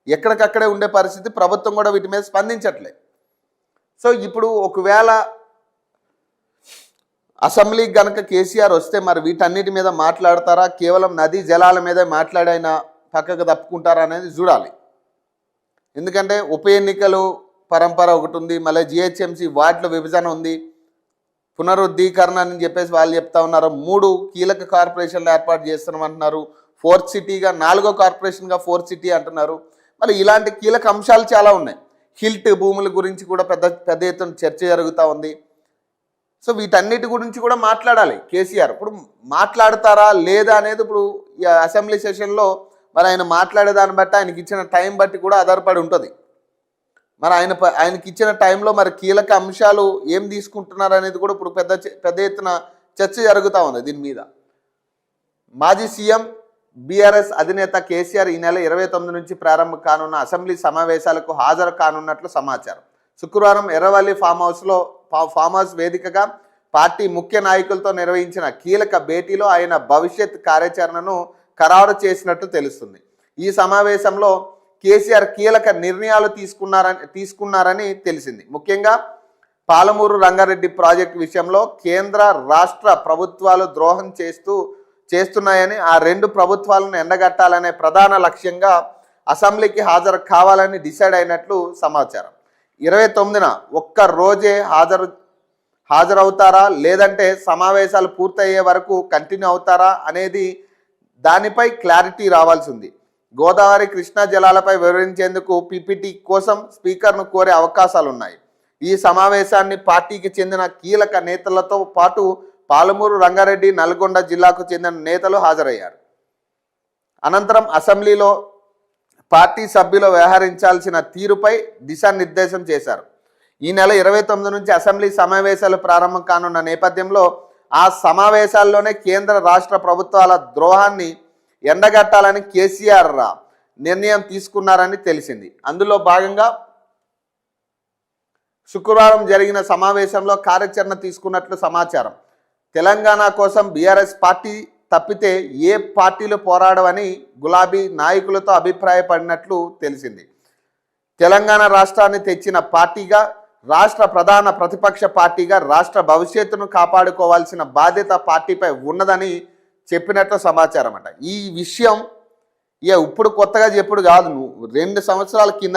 ఎక్కడికక్కడే ఉండే పరిస్థితి, ప్రభుత్వం కూడా వీటి మీద స్పందించట్లేదు. సో ఇప్పుడు ఒకవేళ అసెంబ్లీకి గనక కేసీఆర్ వస్తే మరి వీటన్నిటి మీద మాట్లాడతారా, కేవలం నదీ జలాల మీదే మాట్లాడైనా పక్కకు తప్పుకుంటారా అనేది చూడాలి. ఎందుకంటే ఉప ఎన్నికలు పరంపర ఒకటి ఉంది, మళ్ళీ జిహెచ్ఎంసీ వార్డుల విభజన ఉంది, పునరుద్ధీకరణ అని చెప్పేసి వాళ్ళు చెప్తా ఉన్నారు. 3 కీలక కార్పొరేషన్లు ఏర్పాటు చేస్తున్నామంటున్నారు. 4th సిటీగా 4వ కార్పొరేషన్గా 4th సిటీ అంటున్నారు. మరి ఇలాంటి కీలక అంశాలు చాలా ఉన్నాయి. హిల్ట్ భూముల గురించి కూడా పెద్ద ఎత్తున చర్చ జరుగుతూ ఉంది. సో వీటన్నిటి గురించి కూడా మాట్లాడాలి కేసీఆర్. ఇప్పుడు మాట్లాడతారా లేదా అనేది ఇప్పుడు ఈ అసెంబ్లీ సెషన్లో మరి ఆయన మాట్లాడేదాన్ని బట్టి, ఆయనకి ఇచ్చిన టైం బట్టి కూడా ఆధారపడి ఉంటుంది. మరి ఆయనకి ఇచ్చిన టైంలో మరి కీలక అంశాలు ఏం తీసుకుంటున్నారు అనేది కూడా ఇప్పుడు పెద్ద ఎత్తున చర్చ జరుగుతూ ఉంది దీని మీద. మాజీ సీఎం బీఆర్ఎస్ అధినేత కేసీఆర్ ఈ నెల 29 నుంచి ప్రారంభం కానున్న అసెంబ్లీ సమావేశాలకు హాజరు కానున్నట్లు సమాచారం. శుక్రవారం ఎర్రవల్లి ఫామ్ హౌస్ వేదికగా పార్టీ ముఖ్య నాయకులతో నిర్వహించిన కీలక భేటీలో ఆయన భవిష్యత్ కార్యాచరణను ఖరారు చేసినట్టు తెలుస్తుంది. ఈ సమావేశంలో కేసీఆర్ కీలక నిర్ణయాలు తీసుకున్నారని తెలిసింది. ముఖ్యంగా పాలమూరు రంగారెడ్డి ప్రాజెక్టు విషయంలో కేంద్ర రాష్ట్ర ప్రభుత్వాలు ద్రోహం చేస్తున్నాయని, ఆ 2 ప్రభుత్వాలను ఎండగట్టాలనే ప్రధాన లక్ష్యంగా అసెంబ్లీకి హాజరు కావాలని డిసైడ్ అయినట్లు సమాచారం. 29న ఒక్క రోజే హాజరవుతారా లేదంటే సమావేశాలు పూర్తయ్యే వరకు కంటిన్యూ అవుతారా అనేది దానిపై క్లారిటీ రావాల్సి ఉంది. గోదావరి కృష్ణా జలాలపై వివరించేందుకు పీపీటీ కోసం స్పీకర్ను కోరే అవకాశాలున్నాయి. ఈ సమావేశాన్ని పార్టీకి చెందిన కీలక నేతలతో పాటు పాలమూరు రంగారెడ్డి నల్గొండ జిల్లాకు చెందిన నేతలు హాజరయ్యారు. అనంతరం అసెంబ్లీలో పార్టీ సభ్యులు వ్యవహరించాల్సిన తీరుపై దిశానిర్దేశం చేశారు. ఈ నెల 29 నుంచి అసెంబ్లీ సమావేశాలు ప్రారంభం కానున్న నేపథ్యంలో ఆ సమావేశాల్లోనే కేంద్ర రాష్ట్ర ప్రభుత్వాల ద్రోహాన్ని ఎండగట్టాలని కేసీఆర్ నిర్ణయం తీసుకున్నారని తెలిసింది. అందులో భాగంగా శుక్రవారం జరిగిన సమావేశంలో కార్యాచరణ తీసుకున్నట్లు సమాచారం. తెలంగాణ కోసం బీఆర్ఎస్ పార్టీ తప్పితే ఏ పార్టీలు పోరాడవని గులాబీ నాయకులతో అభిప్రాయపడినట్లు తెలిసింది. తెలంగాణ రాష్ట్రాన్ని తెచ్చిన పార్టీగా, రాష్ట్ర ప్రధాన ప్రతిపక్ష పార్టీగా రాష్ట్ర భవిష్యత్తును కాపాడుకోవాల్సిన బాధ్యత పార్టీపై ఉన్నదని చెప్పినట్లు సమాచారం అట. ఈ విషయం ఇప్పుడు కొత్తగా చెప్పుడు కాదు, 2 సంవత్సరాల కింద